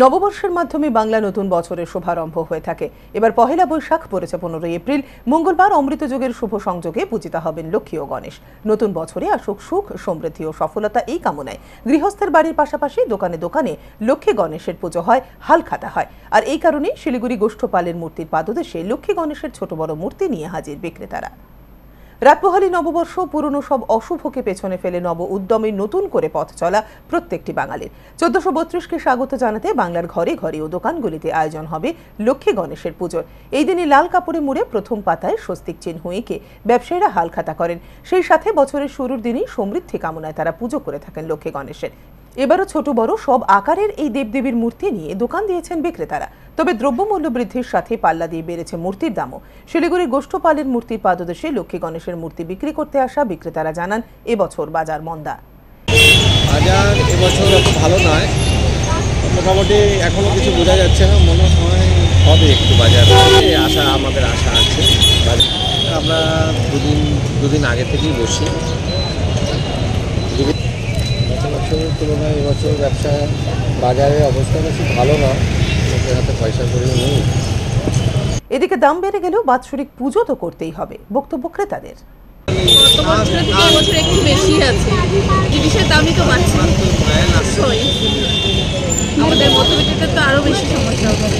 নববর্ষের মাধ্যমে বাংলা নতুন বছরের শুভারম্ভ হয়ে থাকে। এবার পহেলা বৈশাখ পড়েছে 15 এপ্রিল। মঙ্গলবার অমৃত যুগের শুভ সংযোগে পূজিতা হবেন লক্ষ্মী ও গণেশ। নতুন বছরে আসুক সুখ, সমৃদ্ধি ও সফলতা, এই কামনায় গৃহস্থের বাড়ির পাশাপাশি দোকানে দোকানে লক্ষ্মী গণেশের পুজো হয়, হালখাতা হয়। আর এই কারণে শিলিগুড়ি গোষ্ঠপালের মূর্তির পাদদেশে লক্ষ্মী গণেশের ছোট বড় মূর্তি নিয়ে হাজির বিক্রেতারা। রাতপোহালি নববর্ষ পুরনো সব অশুভকে পেছনে ফেলে নব উদ্যমে নতুন করে পথ চলা প্রত্যেকটি বাঙালির। 1432কে স্বাগত জানাতে বাংলার ঘরে ঘরে ও দোকানগুলিতে আয়োজন হবে লক্ষ্মী গণেশের পুজোর। এই দিনে লাল কাপড়ে মুড়ে প্রথম পাতায় স্বস্তিক চিহ্ন এঁকে ব্যবসায়ীরা হালখাতা করেন। সেই সাথে বছরের শুরুর দিনই সমৃদ্ধি কামনায় তারা পুজো করে থাকেন লক্ষ্মী গণেশের। এবারও ছোট বড় সব আকারের এই দেবদেবীর মূর্তি নিয়ে দোকান দিয়েছেন বিক্রেতারা। তবে দ্রব্যমূল্য বৃদ্ধির সাথে পাল্লা দিয়ে বেড়েছে মূর্তির দামও। শিলিগুড়ির গোষ্ঠপালের মূর্তির পাদদেশে লক্ষ্মী গণেশের মূর্তি বিক্রি করতে আসা বিক্রেতারা জানান, এবছর বাজার মন্দা। বাজার এবছর অত ভালো নয়, মোটামুটি এখনো কিছু বোঝা যাচ্ছে না। মনে হয় হবে একটু বাজার আমাদের আশা আছে। আমরা দুদিন আগে থেকেই বসি। গত বছরের তুলনায় এবছর ব্যবসা বাজারের অবস্থা বেশি ভালো না, লোকের হাতে পয়সা করে নেই। এদিকে দাম বেড়ে গেলেও বাৎসরিক পুজো তো করতেই হবে, বক্তব্য ক্রেতাদের। গত বছরের থেকে এবছর একটু বেশি আছে, জিনিসের দামই তো বাড়ছে। আমাদের মধ্যবিত্তদের তো আরো বেশি সমস্যা হবে।